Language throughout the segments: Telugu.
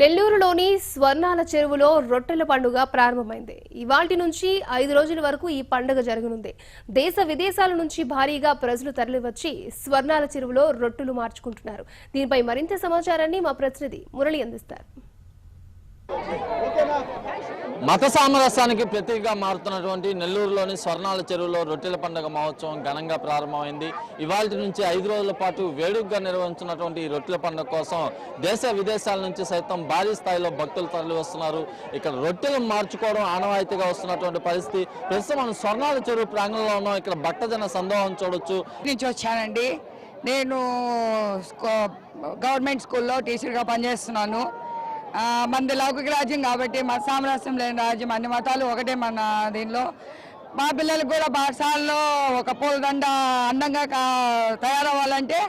నెల్లూరులోని స్వర్ణాల చెరువులో రొట్టెల పండుగ ప్రారంభమైంది. ఇవాల్టి నుంచి 5 రోజుల వరకు ఈ పండుగ జరగనుంది. దేశ విదేశాల నుంచి భారీగా ప్రజలు తరలివచ్చి స్వర్ణాల చెరువులో రొట్టెలు మార్చుకుంటున్నారు. దీనిపై మరింత సమాచారాన్ని మా ప్రతినిధి మురళి అందిస్తారు. మత సామరస్యానికి ప్రతీకగా మారుతున్నటువంటి నెల్లూరులోని స్వర్ణాల చెరువులో రొట్టెల పండుగ మహోత్సవం ఘనంగా ప్రారంభమైంది. ఇవాల్టి నుంచి 5 రోజుల పాటు వేడుకగా నిర్వహించున్నటువంటి ఈ రొట్టెల పండుగ కోసం దేశ విదేశాల నుంచి సైతం భారీ స్థాయిలో భక్తులు తరలి వస్తున్నారు. ఇక్కడ రొట్టెలు మార్చుకోవడం ఆనవాయితీగా వస్తున్నటువంటి పరిస్థితి. ప్రస్తుతం మనం స్వర్ణాల చెరువు ప్రాంగణంలో ఉన్నాం. ఇక్కడ భక్తజన సందోహం చూడొచ్చు. నుంచి వచ్చానండి. నేను గవర్నమెంట్ స్కూల్లో టీచర్గా పనిచేస్తున్నాను. మనది లౌకిక రాజ్యం కాబట్టి మత సామరస్యం లేని రాజ్యం, అన్ని మతాలు ఒకటే మన దీనిలో. మా పిల్లలకు కూడా పాఠశాలలో ఒక పూలదండ అందంగా తయారవ్వాలంటే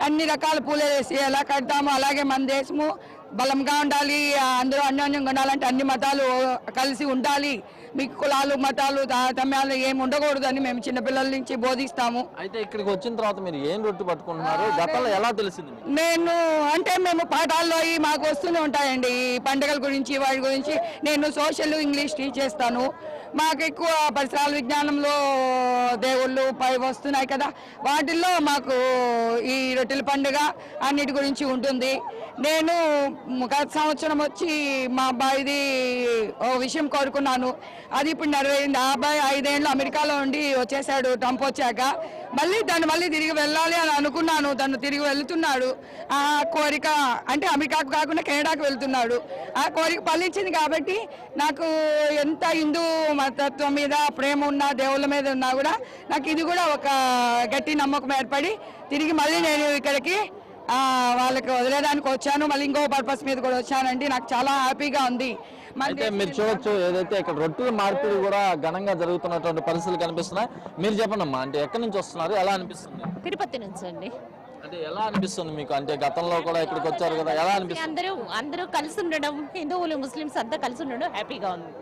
అన్ని రకాల పూలు వేసి ఎలా కడతామో అలాగే మన దేశము బలంగా ఉండాలి. అందరూ అన్యోన్యంగా ఉండాలంటే అన్ని మతాలు కలిసి ఉండాలి. మీకు కులాలు మతాలు తారతమ్యాలు ఏమి ఉండకూడదని మేము చిన్నపిల్లల నుంచి బోధిస్తాము. అయితే ఇక్కడికి వచ్చిన తర్వాత మీరు ఏం రొట్టె పట్టుకుంటున్నారు? గతంలో ఎలా తెలిసింది? మేము పాఠాల్లో మాకు వస్తూనే ఉంటాయండి ఈ పండుగల గురించి, వాటి గురించి. నేను సోషల్ ఇంగ్లీష్ టీచ్ చేస్తాను. మాకు ఎక్కువ పరిసరాల విజ్ఞానంలో దేవుళ్ళు పై వస్తున్నాయి కదా, వాటిల్లో మాకు ఈ రొట్టెల పండుగ అన్నిటి గురించి ఉంటుంది. నేను గత సంవత్సరం వచ్చి మా అబ్బాయిది ఓ విషయం కోరుకున్నాను. అది ఇప్పుడు నెరవేరింది. ఆ అబ్బాయి 5 ఏళ్ళు అమెరికాలో ఉండి వచ్చేసాడు. ట్రంప్ వచ్చాక మళ్ళీ తిరిగి వెళ్ళాలి అని అనుకున్నాను. తను తిరిగి వెళ్తున్నాడు. ఆ కోరిక అంటే అమెరికాకు కాకుండా కెనడాకు వెళ్తున్నాడు. ఆ కోరిక ఫలించింది కాబట్టి నాకు ఎంత హిందూ మతత్వం మీద ప్రేమ ఉన్నా, దేవుళ్ళ మీద ఉన్నా కూడా నాకు ఇది కూడా ఒక గట్టి నమ్మకం ఏర్పడి తిరిగి మళ్ళీ నేను ఇక్కడికి వాళ్ళకి వదిలేదానికి వచ్చాను. మళ్ళీ ఇంకో పర్పస్ మీద కూడా వచ్చానండి. నాకు చాలా హ్యాపీగా ఉంది. అయితే మీరు చూడొచ్చు, ఏదైతే ఇక్కడ రొట్టెల మార్పిడి కూడా ఘనంగా జరుగుతున్నటువంటి పరిస్థితులు కనిపిస్తున్నాయి. మీరు చెప్పండి అమ్మా, అంటే ఎక్కడి నుంచి వస్తున్నారు, ఎలా అనిపిస్తుంది? తిరుపతి నుంచి అండి. అంటే ఎలా అనిపిస్తుంది మీకు? అంటే గతంలో కూడా ఇక్కడికి వచ్చారు కదా, ఎలా అనిపిస్తుంది? అందరూ కలిసి ఉండడం, హిందువులు ముస్లిమ్స్ అంతా కలిసి ఉండడం హ్యాపీగా ఉంది.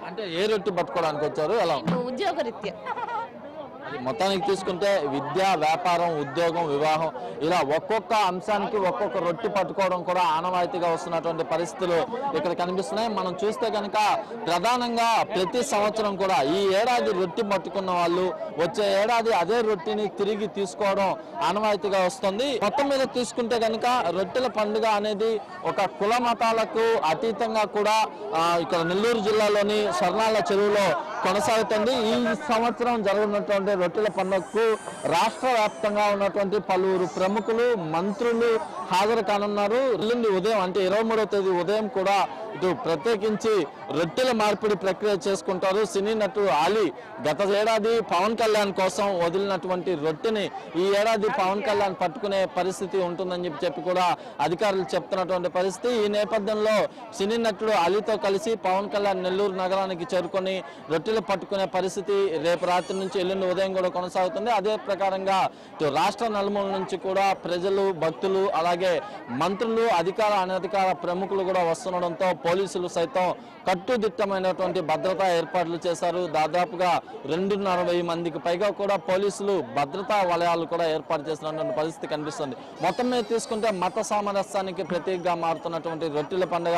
అంటే ఏ రొట్టె పట్టుకోవడానికి వచ్చారు, ఎలా? ఉద్యోగరీత్యా. మొత్తానికి తీసుకుంటే విద్య, వ్యాపారం, ఉద్యోగం, వివాహం ఇలా ఒక్కొక్క అంశానికి ఒక్కొక్క రొట్టె పట్టుకోవడం కూడా ఆనవాయితీగా వస్తున్నటువంటి పరిస్థితులు ఇక్కడ కనిపిస్తున్నాయి. మనం చూస్తే కనుక ప్రధానంగా ప్రతి సంవత్సరం కూడా ఈ ఏడాది రొట్టె పట్టుకున్న వాళ్ళు వచ్చే ఏడాది అదే రొట్టెని తిరిగి తీసుకోవడం ఆనవాయితీగా వస్తుంది. మొత్తం మీద తీసుకుంటే కనుక రొట్టెల పండుగ అనేది ఒక కుల మతాలకు అతీతంగా కూడా ఇక్కడ నెల్లూరు జిల్లాలోని స్వర్ణాల చెరువులో కొనసాగుతుంది. ఈ సంవత్సరం జరుగుతున్నటువంటి రొట్టెల పండుగకు రాష్ట్ర వ్యాప్తంగా ఉన్నటువంటి పలువురు ప్రముఖులు, మంత్రులు హాజరు కానున్నారు. ఎల్లుండి ఉదయం అంటే 23వ తేదీ ఉదయం కూడా ఇటు ప్రత్యేకించి రొట్టెల మార్పిడి ప్రక్రియ చేసుకుంటారు. సినీ నటుడు ఆలీ గత ఏడాది పవన్ కళ్యాణ్ కోసం వదిలినటువంటి రొట్టెని ఈ ఏడాది పవన్ కళ్యాణ్ పట్టుకునే పరిస్థితి ఉంటుందని చెప్పి కూడా అధికారులు చెప్తున్నటువంటి పరిస్థితి. ఈ నేపథ్యంలో సినీ నటుడు ఆలీతో కలిసి పవన్ కళ్యాణ్ నెల్లూరు నగరానికి చేరుకొని రొట్టెలు పట్టుకునే పరిస్థితి రేపు రాత్రి నుంచి ఎల్లుండి ఉదయం కూడా కొనసాగుతుంది. అదే ప్రకారంగా ఇటు రాష్ట్ర నలుమూల నుంచి కూడా ప్రజలు, భక్తులు, అలాగే మంత్రులు, అధికార అనధికార ప్రముఖులు కూడా వస్తుండడంతో పోలీసులు సైతం కట్టుదిట్టమైనటువంటి భద్రతా ఏర్పాట్లు చేశారు. దాదాపుగా 250 మందికి పైగా కూడా పోలీసులు భద్రతా వలయాలు కూడా ఏర్పాటు చేసినటువంటి పరిస్థితి కనిపిస్తుంది. మొత్తం మీద తీసుకుంటే మత సామరస్యానికి ప్రతీకగా మారుతున్నటువంటి రొట్టెల పండుగ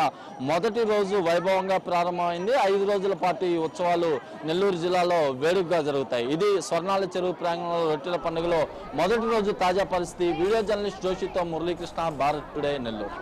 మొదటి రోజు వైభవంగా ప్రారంభమైంది. 5 రోజుల పాటు ఈ ఉత్సవాలు నెల్లూరు జిల్లాలో వేడుకగా జరుగుతాయి. ఇది స్వర్ణాల చెరువు ప్రాంగణంలో రొట్టెల పండుగలో మొదటి రోజు తాజా పరిస్థితి. వీడియో జర్నలిస్ట్ జోషితో మురళీకృష్ణ, భారత్ టుడే, నెల్లూరు.